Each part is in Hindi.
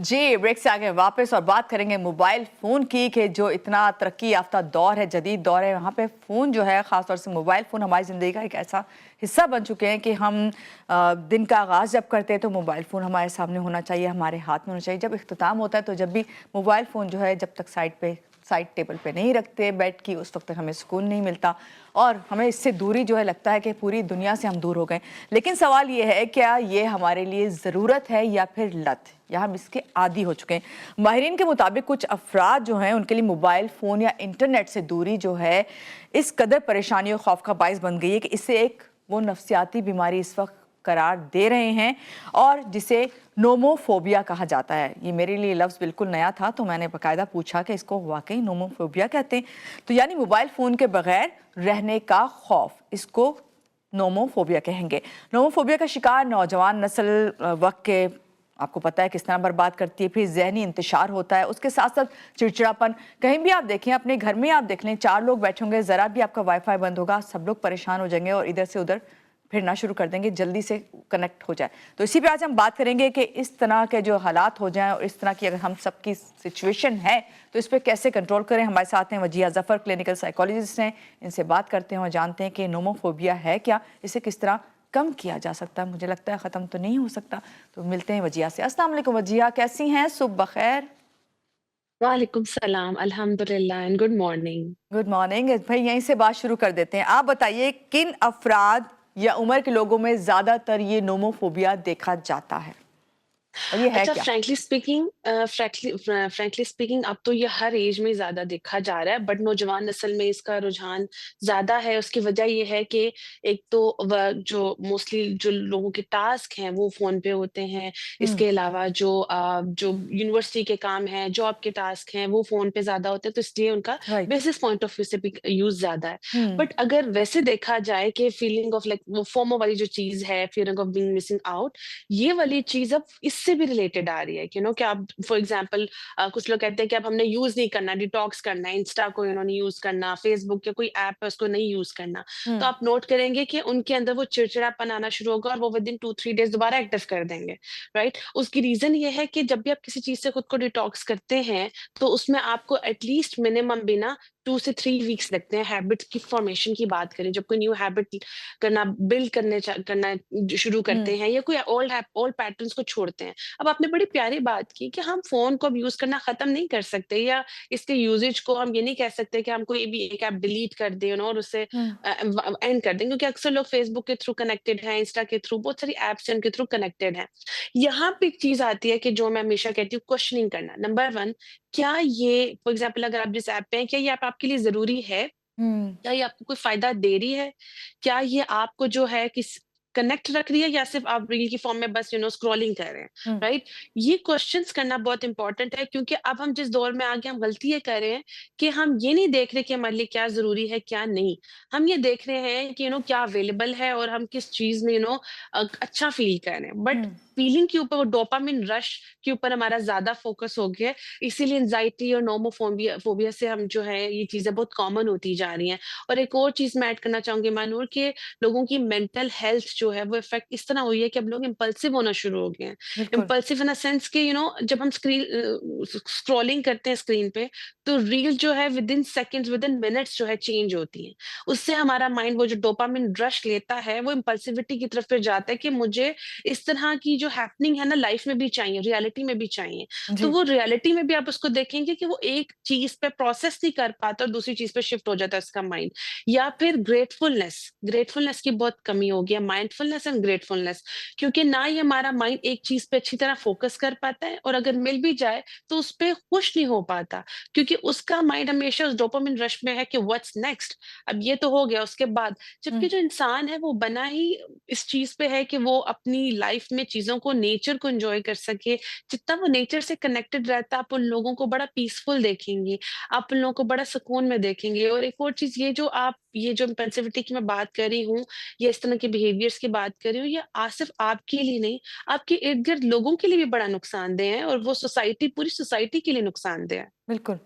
जी, ब्रेक से आगे वापस और बात करेंगे मोबाइल फ़ोन की कि जो इतना तरक्की याफ्ता दौर है, जदीद दौर है, वहाँ पे फ़ोन जो है ख़ास तौर से मोबाइल फ़ोन हमारी ज़िंदगी का एक ऐसा हिस्सा बन चुके हैं कि हम दिन का आगाज़ जब करते हैं तो मोबाइल फ़ोन हमारे सामने होना चाहिए, हमारे हाथ में होना चाहिए। जब इख्तिताम होता है तो जब भी मोबाइल फ़ोन जो है जब तक साइड टेबल पे नहीं रखते बेड की, उस वक्त तक हमें सुकून नहीं मिलता और हमें इससे दूरी जो है लगता है कि पूरी दुनिया से हम दूर हो गए। लेकिन सवाल ये है, क्या ये हमारे लिए ज़रूरत है या फिर लत, या हम इसके आदी हो चुके हैं? माहिरीन के मुताबिक कुछ अफराद जो हैं उनके लिए मोबाइल फ़ोन या इंटरनेट से दूरी जो है इस कदर परेशानी और खौफ का बायस बन गई है कि इससे एक वो नफ्सियाती बीमारी इस वक्त करार दे रहे हैं और जिसे नोमोफोबिया कहा जाता है। ये मेरे लिए लफ्ज़ बिल्कुल नया था, तो मैंने बाकायदा पूछा कि इसको वाकई नोमोफोबिया कहते हैं? तो यानी मोबाइल फ़ोन के बगैर रहने का खौफ, इसको नोमोफोबिया कहेंगे। नोमोफोबिया का शिकार नौजवान नस्ल वक्त के आपको पता है किस तरह बर्बाद करती है, फिर जहनी इंतशार होता है, उसके साथ साथ चिड़चिड़ापन। कहीं भी आप देखें, अपने घर में आप देख लें, 4 लोग बैठे होंगे, ज़रा भी आपका वाईफाई बंद होगा, सब लोग परेशान हो जाएंगे और इधर से उधर फिरना शुरू कर देंगे, जल्दी से कनेक्ट हो जाए। तो इसी पे आज हम बात करेंगे कि इस तरह के जो हालात हो जाएं और इस तरह की अगर हम सबकी सिचुएशन है तो इस पर कैसे कंट्रोल करें। हमारे साथ हैं वजिया ज़फ़र, क्लिनिकल साइकोलॉजिस्ट हैं, इनसे बात करते हैं और जानते हैं कि नोमोफोबिया है क्या, इसे किस तरह कम किया जा सकता है। मुझे लगता है ख़त्म तो नहीं हो सकता। तो मिलते हैं वजिया से। अस्सलाम वालेकुम वजिया, कैसी हैं? सुबह बखैर। वालेकुम सलाम, अल्हम्दुलिल्लाह and good morning. Good morning भाई, यहीं से बात शुरू कर देते हैं। आप बताइए किन अफराद या उम्र के लोगों में ज़्यादातर ये नोमोफोबिया देखा जाता है और ये है अच्छा, क्या? फ्रैंकली स्पीकिंग अब तो ये हर एज में ज़्यादा देखा जा रहा है, बट नौजवान नस्ल में इसका रुझान ज़्यादा है। उसकी वजह ये है कि एक तो जो मोस्टली जो लोगों के टास्क हैं वो फ़ोन पे होते हैं। हम्म। इसके अलावा जो यूनिवर्सिटी के काम हैं, जॉब के टास्क हैं, वो फ़ोन पे ज़्यादा होते हैं, तो इसलिए उनका right. Business point of view से भी यूज़ ज़्यादा है। हम्म। बट अगर वैसे देखा जाए कि फीलिंग ऑफ लाइक वो फोमो वाली जो चीज़ है, feeling of being missing out, ये वाली चीज़ अब इससे भी रिलेटेड आ रही है कि कि आप फॉर एग्जांपल कुछ लोग कहते हैं कि अब हमने यूज़ नहीं करना, डिटॉक्स करना है, इंस्टा को इन्होंने यूज़ करना, फेसबुक या कोई ऐप है उसको नहीं यूज़ करना। तो हम्म। आप नोट करेंगे कि उनके अंदर वो चिड़चिड़ापन आना शुरू होगा और वो विदिन 2-3 डेज़ दोबारा एक्टिव कर देंगे, राइट? उसकी रीज़न ये है कि जब भी आप किसी चीज़ से खुद को डिटॉक्स करते हैं, तो उसमें आपको एटलीस्ट मिनिमम भी ना 2 से 3 वीक्स लगते हैं हैबिट की फॉर्मेशन की बात करें। जब कोई न्यू हैबिट करना बिल्ड करना शुरू हम्म। करते हैं या कोई ओल्ड पैटर्न्स को छोड़ते हैं। अब आपने बड़ी प्यारी बात की कि हम फ़ोन को अब यूज़ करना ख़त्म नहीं कर सकते या इसके यूसेज को हम ये नहीं कह सकते कि हम कोई भी एक ऐप डिलीट कर दें और उसे हम्म। एंड कर दें, क्योंकि अक्सर लोग फ़ेसबुक के थ्रू कनेक्टेड हैं, इंस्टा के थ्रू बहुत सारी ऐप्स हैं उनके थ्रू कनेक्टेड हैं। यहाँ पे एक चीज़ आती है कि जो मैं हमेशा कहती हूँ, क्वेश्चनिंग करना। नंबर 1, क्या ये फॉर एग्ज़ाम्पल अगर आप जिस ऐप पे हैं, क्या ये ऐप आपके लिए ज़रूरी है? हम्म। क्या ये आपको कोई फ़ायदा दे रही है? क्या ये आपको जो है कनेक्ट रख रही है या सिर्फ़ आप रील की फ़ॉर्म में बस स्क्रॉलिंग कर रहे हैं, हम्म। राइट? ये क्वेश्चन्स करना बहुत इम्पोर्टेंट है, क्योंकि अब हम जिस दौर में आ गए, हम गलती ये कर रहे हैं कि हम ये नहीं देख रहे कि हमारे लिए क्या ज़रूरी है, क्या नहीं। हम ये देख रहे हैं कि क्या अवेलेबल है और हम किस चीज़ में अच्छा फ़ील कर रहे हैं। But hmm. फ़ीलिंग के ऊपर, वो डोपामाइन रश के ऊपर हमारा ज़्यादा फ़ोकस हो गया है, इसीलिए एंग्ज़ायटी और नोमोफ़ोबिया फ़ोबिया से हम जो है ये चीज़ें बहुत कॉमन होती जा रही हैं। और एक और चीज़ मैं ऐड करना चाहूँगी मानूर, कि लोगों की मेंटल हेल्थ जो है वो इफ़ेक्ट इस तरह हुई है कि अब लोग इम्पल्सिव होना शुरू हो गए हैं। बिल्कुल। इम्पल्सिव इन अ सेंस कि जब हम स्क्रॉलिंग करते हैं स्क्रीन पे, तो रील जो है विदिन सेकंड्स, विदिन मिनट्स जो है चेंज होती है। उससे हमारा माइंड वो जो डोपामाइन रश लेता है, वो इम्पल्सिविटी की तरफ फिर जाता है कि मुझे इस तरह की जो हैपनिंग है ना लाइफ में भी चाहिए, रियलिटी में भी चाहिए। तो जी। वो रियलिटी में भी आप उसको देखेंगे कि वो एक चीज़ पे प्रोसेस नहीं कर पाता और दूसरी चीज़ पे शिफ्ट हो जाता है उसका माइंड। या फिर ग्रेटफुलनेस, ग्रेटफुलनेस की बहुत कमी हो गई है, माइंडफुलनेस एंड ग्रेटफुलनेस, क्योंकि ना ही हमारा माइंड एक चीज पे अच्छी तरह फोकस कर पाता है और अगर मिल भी जाए तो उस पे खुश नहीं हो पाता, क्योंकि उसका माइंड हमेशा उस डोपामिन रश में है कि व्हाट्स नेक्स्ट, अब ये तो हो गया, उसके बाद। जबकि हम्म। जो इंसान है वो बना ही इस चीज पे है कि वो अपनी लाइफ में चीजों को, नेचर को एंजॉय कर सके। जितना वो नेचर से कनेक्टेड रहता है, आप उन लोगों को बड़ा पीसफुल देखेंगे, आप उन लोगों को बड़ा सुकून में देखेंगे। और एक और चीज़, ये जो इम्पल्सिविटी की मैं बात कर रही हूँ या इस तरह के बिहेवियर्स की बात कर रही हूँ, ये सिर्फ आपके लिए नहीं, आपके इर्द-गिर्द लोगों के लिए भी बड़ा नुकसानदेह है और वो सोसाइटी, पूरी सोसाइटी के लिए नुकसानदेह है। बिल्कुल।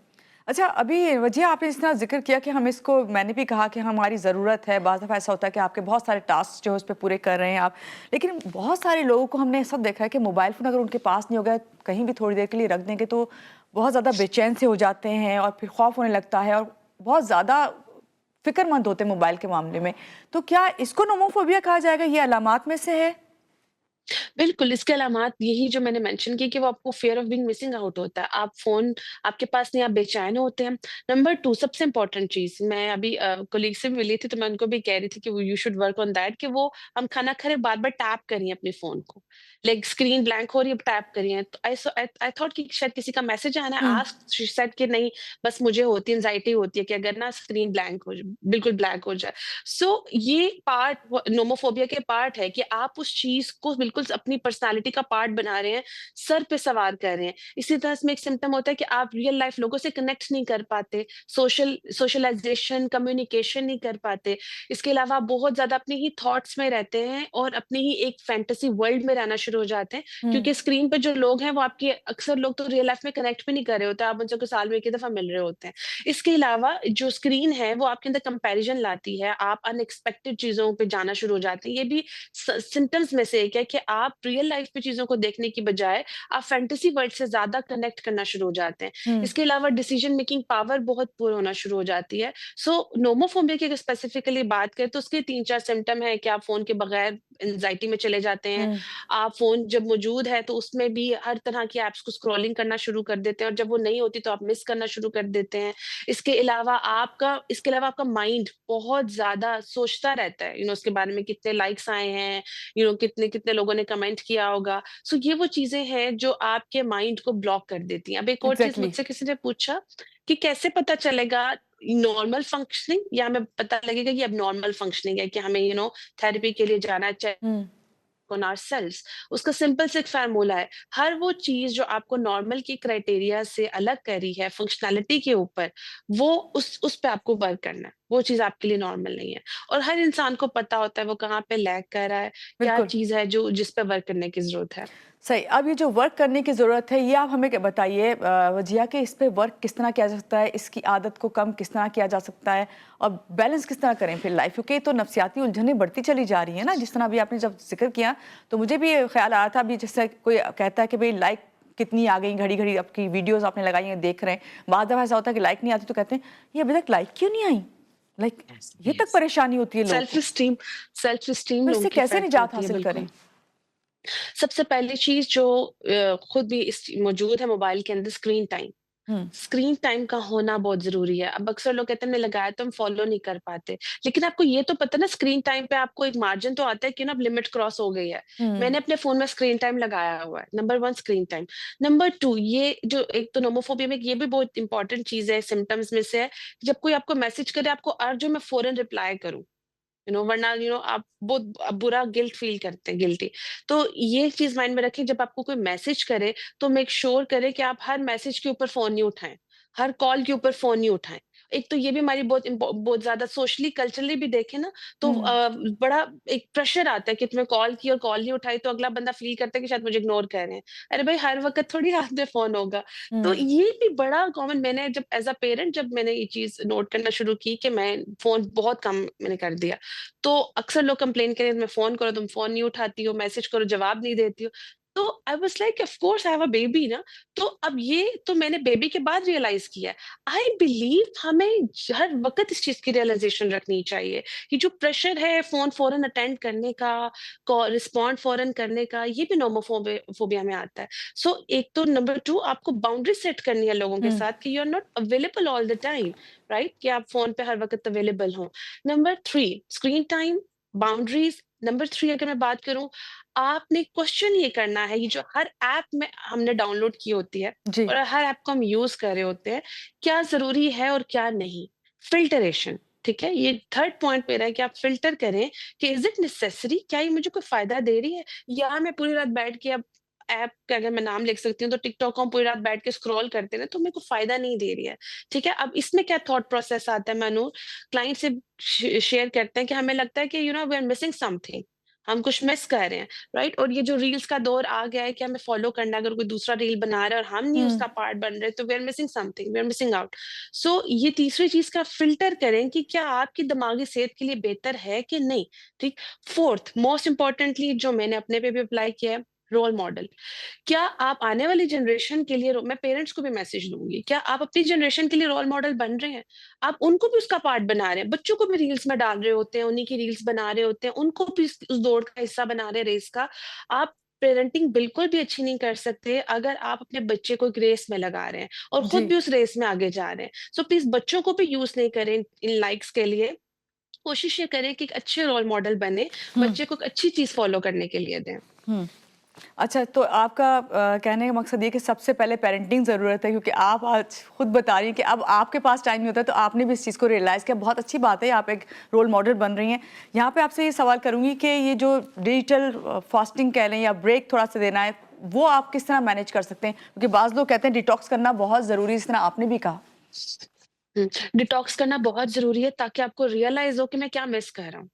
अच्छा, अभी वजह आपने इस तरह ज़िक्र किया कि हम इसको मैंने भी कहा कि हमारी ज़रूरत है, बाज़ दफ़ा ऐसा होता है कि आपके बहुत सारे टास्क जो है उस पे पूरे कर रहे हैं आप। लेकिन बहुत सारे लोगों को हमने सब देखा है कि मोबाइल फ़ोन अगर उनके पास नहीं होगा, कहीं भी थोड़ी देर के लिए रख देंगे तो बहुत ज़्यादा बेचैन से हो जाते हैं और फिर खौफ़ होने लगता है और बहुत ज़्यादा फ़िक्रमंद होते हैं मोबाइल के मामले में। तो क्या इसको नोमोफ़ोबिया कहा जाएगा? ये अलामात में से है? बिल्कुल, इसके अलामात यही जो मैंने मेंशन किए कि वो आपको fear of being missing out होता है। आप फ़ोन आपके पास नहीं, आप बेचैन होते हैं। नंबर 2 सबसे इम्पोर्टेंट चीज़, मैं अभी कलीग से भी मिली थी तो मैं उनको भी कह रही थी कि वो you should work on that कि वो हम खाना खा रहे हैं, बार-बार टैप करिए अपने फ़ोन को। लाइक स्क्रीन ब्लैंक हो रही है, अब टैप करिए। तो आई थॉट कि शायद किसी का मैसेज आना है, हुँ, आस्क्ड शी सेड कि नहीं, बस मुझे होती है, एंग्ज़ायटी होती है कि अगर ना स्क्रीन ब्लैंक हो जाए, बिल्कुल ब्लैक हो जाए। सो ये पार्ट व नोमोफोबिया के पार्ट है कि आप उस चीज़ को बिल्कुल अपनी पर्सनैलिटी का पार्ट बना रहे हैं, सर पे सवार कर रहे हैं। इसी तरह इसमें एक सिम्पटम होता है कि आप रियल लाइफ़ लोगों से कनेक्ट नहीं कर पाते, सोशलाइज़ेशन, कम्युनिकेशन नहीं कर पाते। इसके अलावा आप बहुत ज़्यादा अपने ही थॉट्स में रहते हैं और अपनी ही एक फैंटेसी वर्ल्ड में रहना शुरू हो जाते हैं, हुँ, क्योंकि स्क्रीन पे जो लोग हैं, वो आपके अक्सर लोग तो रियल लाइफ़ में कनेक्ट भी नहीं कर रहे होते, आप उनसे कोई साल में 1 ही दफ़ा मिल रहे होते हैं। इसके अलावा जो स्क्रीन है वो आपके अंदर कंपैरिजन लाती है, आप अनएक्सपेक्टेड चीज़ों पे जाना शुरू हो जाते हैं। ये भी सिम्पटम्स में से एक है कि आप रियल लाइफ में चीज़ों को देखने की बजाय आप फैंटेसी वर्ल्ड से ज़्यादा कनेक्ट करना शुरू हो जाते हैं। हुँ, इसके अलावा डिसीजन मेकिंग पावर बहुत पुअर होना शुरू हो जाती है। सो नोमोफोबिया की अगर स्पेसिफिकली बात करें तो उसके 3-4 सिम्पटम हैं कि आप फ़ोन के बगैर एंग्ज़ायटी में चले जाते हैं। हुँ, आप फ़ोन जब मौजूद है तो उसमें भी हर तरह की ऐप्स को स्क्रॉलिंग करना शुरू कर देते हैं और जब वो नहीं होती तो आप मिस करना शुरू कर देते हैं। इसके अलावा आपका माइंड बहुत ज़्यादा सोचता रहता है, उसके बारे में कितने लाइक्स आए हैं, कितने-कितने लोगों ने कमेंट किया होगा। सो ये वो चीज़ें हैं जो आपके माइंड को ब्लॉक कर देती हैं। अब एक और चीज़ एग्ज़ैक्टली। मुझसे किसी ने पूछा कि कैसे पता चलेगा नॉर्मल फंक्शनिंग या हमें पता लगेगा कि अब नॉर्मल फंक्शनिंग है कि हमें थेरेपी के लिए जाना चाहिए हुँ, ऑन आवरसेल्व्स। उसका सिंपल सा एक फार्मूला है। हर वो चीज़ जो आपको नॉर्मल की क्राइटेरिया से अलग कर रही है फंक्शनैलिटी के ऊपर, वो उस पे आपको वर्क करना है। वो चीज़ आपके लिए नॉर्मल नहीं है। और हर इंसान को पता होता है वो कहाँ पे लैग कर रहा है, क्या बिल्कुल। चीज़ है जो जिस पे वर्क करने की ज़रूरत है। सही। अब ये जो वर्क करने की ज़रूरत है, ये आप हमें बताइए वजिया कि इस पे वर्क किस तरह किया जा सकता है? इसकी आदत को कम किस तरह किया जा सकता है? और बैलेंस किस तरह करें फिर लाइफ़? क्योंकि ये तो नफ़सियाती उलझनें बढ़ती चली जा रही हैं ना, जिस तरह अभी आपने जब ज़िक्र किया, तो मुझे भी ये ख़्याल आ रहा था अभी जैसे कोई कहता है कि भई लाइक कितनी आ गई, घड़ी-घड़ी आपकी वीडियोज़ आपने लगाई हैं, देख रहे हैं। बाद दफ़ा ऐसा होता है कि लाइक नहीं आती तो कहते हैं, ये अभी तक लाइक क्यों नहीं आई? लाइक यस, ये तक यस। परेशानी होती है लोगों सेल्फ को। एस्टीम सेल्फ एस्टीम तो लोगों इससे की कैसे इफ़ेक्ट निजात होती है, हासिल करें? बिल्कुल। सबसे पहली चीज़ जो खुद भी इस मौजूद है मोबाइल के अंदर, स्क्रीन टाइम। हुँ, स्क्रीन टाइम का होना बहुत ज़रूरी है। अब अक्सर लोग कहते हैं, हमने लगाया तो हम फ़ॉलो नहीं कर पाते। लेकिन आपको ये तो पता है ना, स्क्रीन टाइम पे आपको एक मार्जिन तो आता है कि ना अब लिमिट क्रॉस हो गई है। हुँ, मैंने अपने फ़ोन में स्क्रीन टाइम लगाया हुआ है। Number 1 screen time. नंबर 2 ये जो एक तो नोमोफोबिया में ये भी बहुत इंपॉर्टेंट चीज़ है, सिम्पटम्स में से है, जब कोई आपको मैसेज करे आपको अर्ज हो मैं फ़ौरन रिप्लाई करूँ। वरना आप बहुत बुरा गिल्ट फील करते हैं, गिल्टी। तो ये चीज़ माइंड में रखें, जब आपको कोई मैसेज करे तो मेक श्योर करें कि आप हर मैसेज के ऊपर फ़ोन नहीं उठाएँ, हर कॉल के ऊपर फ़ोन नहीं उठाएँ। एक तो ये भी हमारी बहुत ज़्यादा सोशली कल्चरली भी देखें ना, तो हुँ, बड़ा एक प्रेशर आता है कि तुम्हें कॉल की और कॉल नहीं उठाई तो अगला बंदा फील करता है कि शायद मुझे इग्नोर कर रहे हैं। अरे भाई, हर वक़्त थोड़ी हाथ में फ़ोन होगा। तो हुँ। ये भी बड़ा कॉमन, मैंने जब एज़ अ पेरेंट जब मैंने ये चीज़ नोट करना शुरू की कि मैं फ़ोन बहुत कम मैंने कर दिया। तो अक्सर लोग कंप्लेन करें, मैं फ़ोन करो तुम फ़ोन नहीं उठाती हो, मैसेज करो जवाब नहीं देती हो। तो I was like of course I have a baby ना, तो अब ये तो मैंने बेबी के बाद रियलाइज़ किया है। आई बिलीव हमें हर वक़्त इस चीज़ की रियलाइज़ेशन रखनी चाहिए कि जो प्रेशर है फ़ोन फ़ौरन अटेंड करने का, रिस्पॉन्ड फ़ौरन करने का, ये भी फोबिया में आता है। सो एक तो नंबर 2 आपको बाउंड्री सेट करनी है लोगों के हुँ, साथ कि you are not available all the time, right? कि आप फ़ोन पे हर वक़्त अवेलेबल हों। Number 3 screen time, boundaries. Number 3 अगर मैं बात करूँ, आपने क्वेश्चन ये करना है, ये जो हर ऐप में हमने डाउनलोड की होती है जी, और हर ऐप को हम यूज़ कर रहे होते हैं, क्या ज़रूरी है और क्या नहीं? फ़िल्टरेशन, ठीक है? ये थर्ड पॉइंट मेरा है कि आप फ़िल्टर करें कि इज़ इट नेसेसरी? क्या ये मुझे कोई फ़ायदा दे रही है? या मैं पूरी रात बैठ के अब ऐप का अगर मैं नाम लिख सकती हूँ तो टिकटॉक को हम पूरी रात बैठ के स्क्रॉल करते हैं ना, तो मेरे को फ़ायदा नहीं दे रही है, ठीक है? अब इसमें क्या थॉट प्रोसेस आता है, क्लाइंट से शेयर करते हैं कि हमें लगता है कि वी आर मिसिंग समथिंग। हम कुछ मिस कर रहे हैं, राइट? और ये जो रील्स का दौर आ गया है कि हमें फॉलो करना है, अगर कोई दूसरा रील बना रहा है और हम नहीं हुँ, उसका पार्ट बन रहे, तो we are missing something, we are missing out. So ये तीसरी चीज़ का फ़िल्टर करें कि क्या आपकी दिमागी सेहत के लिए बेहतर है कि नहीं, ठीक? फोर्थ मोस्ट इम्पोर्टेंटली जो मैंने अपने पे भी अप्लाई किया है, रोल मॉडल। क्या आप आने वाली जनरेशन के लिए मैं पेरेंट्स को भी मैसेज दूँगी, क्या आप अपनी जनरेशन के लिए रोल मॉडल बन रहे हैं? आप उनको भी उसका पार्ट बना रहे हैं, बच्चों को भी रील्स में डाल रहे होते हैं, उन्हीं की रील्स बना रहे होते हैं, उनको भी उस दौड़ का हिस्सा बना रहे हैं रेस का। आप पेरेंटिंग बिल्कुल भी अच्छी नहीं कर सकते अगर आप अपने बच्चे को एक रेस में लगा रहे हैं और खुद जी। भी उस रेस में आगे जा रहे हैं। सो प्लीज़ बच्चों को भी यूज़ नहीं करें इन लाइक्स के लिए। कोशिश ये करें कि एक अच्छे रोल मॉडल बने, हुँ, बच्चे को एक अच्छी चीज़ फॉलो करने के लिए दें। हुँ। अच्छा, तो आपका कहने का मकसद ये कि सबसे पहले पेरेंटिंग ज़रूरत है, क्योंकि आप आज खुद बता रही हैं कि अब आपके पास टाइम नहीं होता, तो आपने भी इस चीज़ को रियलाइज़ किया। बहुत अच्छी बात है, आप एक रोल मॉडल बन रही हैं। यहाँ पे आपसे ये सवाल करूँगी कि ये जो डिजिटल फास्टिंग कह लें या ब्रेक थोड़ा-सा देना है, वो आप किस तरह मैनेज कर सकते हैं? क्योंकि बाज़ लोग कहते हैं डिटॉक्स करना बहुत ज़रूरी है, जिस तरह आपने भी कहा। हुँ, डिटॉक्स करना बहुत ज़रूरी है ताकि आपको रियलाइज़ हो कि मैं क्या मिस कर रहा हूँ।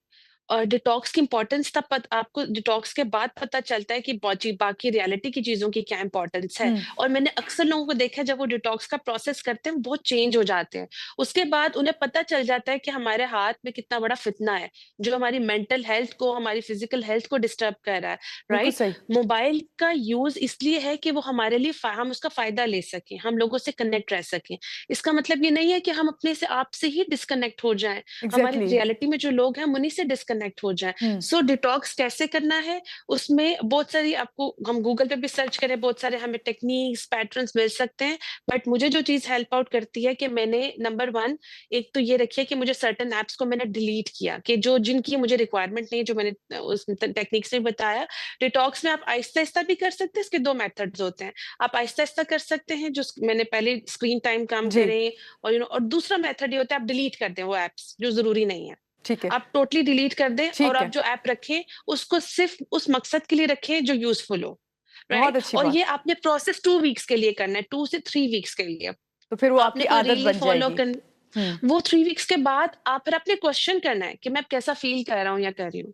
और डिटॉक्स की इम्पोर्टेंस तब आपको डिटॉक्स के बाद पता चलता है कि बाकी रियलिटी की चीज़ों की क्या इम्पोर्टेंस है। हुँ, और मैंने अक्सर लोगों को देखा है जब वो डिटॉक्स का प्रोसेस करते हैं, वो बहुत चेंज हो जाते हैं। उसके बाद उन्हें पता चल जाता है कि हमारे हाथ में कितना बड़ा फितना है, जो हमारी मेंटल हेल्थ को, हमारी फिज़िकल हेल्थ को डिस्टर्ब कर रहा है, बिल्कुल राइट? सही। मोबाइल का यूज़ इसलिए है कि वो हमारे लिए हम उसका फ़ायदा ले सकें, हम लोगों से कनेक्ट रह सकें। इसका मतलब ये नहीं है कि हम अपने से आप से ही डिस्कनेक्ट हो जाएँ, हमारी एग्ज़ैक्टली। रियलिटी में जो लोग हैं, हम उन्हीं से डिस्कनेक्ट हो जाएँ। हुँ, सो डिटॉक्स कैसे करना है, उसमें बहुत सारी आपको हम गूगल पे भी सर्च करें, बहुत सारे हमें टेक्निक्स, पैटर्न्स मिल सकते हैं। बट मुझे जो चीज़ हेल्प आउट करती है कि मैंने नंबर 1 एक तो ये रखी है कि मुझे सर्टेन ऐप्स को मैंने डिलीट किया कि जो जिनकी मुझे रिक्वायरमेंट नहीं है, जो मैंने उस टेक्निक्स में बताया। डिटॉक्स में आप आहिस्ता-आहिस्ता भी कर सकते हैं, इसके 2 मेथड्स होते हैं। आप आहिस्ता-आहिस्ता कर सकते हैं, जो मैंने पहले स्क्रीन टाइम कम जी, करें और और दूसरा मेथड ये होता है आप डिलीट कर दें वो ऐप्स, जो ज़रूरी नहीं है। ठीक है, आप टोटली डिलीट कर दें और ठीक आप है। जो ऐप रखें, उसको सिर्फ़ उस मकसद के लिए रखें जो यूज़फुल हो, बहुत राइट? अच्छी और बात। ये आपने प्रोसेस 2 वीक्स के लिए करना है, 2 से 3 वीक्स के लिए। तो फिर वो आपने आपकी कोई आदत रील नहीं बन फॉलो जाएगी। करनी। हुँ, वो 3 वीक्स के बाद आप फिर आपने क्वेश्चन करना है कि मैं अब कैसा फ़ील कर रहा हूँ या कर रही हूँ।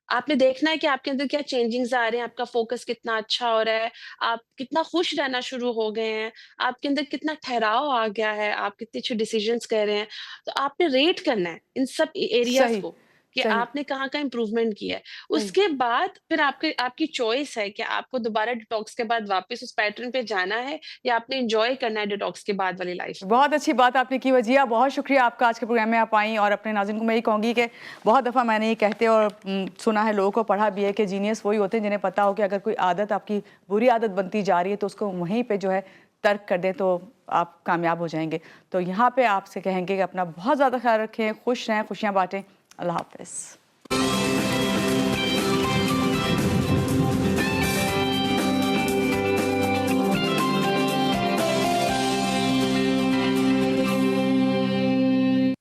आपने देखना है कि आपके अंदर क्या चेंजिंग्स आ रहे हैं, आपका फ़ोकस कितना अच्छा हो रहा है, आप कितना खुश रहना शुरू हो गए हैं, आपके अंदर कितना ठहराव आ गया है, आप कितने अच्छे डिसीज़न्स कर रहे हैं। तो आपने रेट करना है इन सब एरियाज़ सही, को कि सही, आपने कहाँ-कहाँ इम्प्रूवमेंट किया है। सही। उसके बाद फिर आपकी चॉइस है कि आपको दोबारा डिटॉक्स के बाद वापस उस पैटर्न पे जाना है या आपने एन्जॉय करना है डिटॉक्स के बाद वाली लाइफ़ को। बहुत अच्छी बात आपने की वजीहा, बहुत शुक्रिया आपका आज के प्रोग्राम में आप आईं और अपने नाज़रीन को मैं ये कहूँगी कि बहुत दफ़ा मैंने ये कहते और सुना है, लोगों को पढ़ा भी है कि जीनियस वही होते हैं जिन्हें पता हो कि अगर कोई आदत आपकी बुरी आदत बनती जा रही है तो उसको वहीं पे जो है तर्क कर दें, तो आप कामयाब हो जाएँगे। तो यहाँ पे आपसे कहेंगे कि अपना बहुत ज़्यादा ख़्याल रखें, खुश रहें, खुशियाँ बाँटें। अल्लाह हाफ़िज़।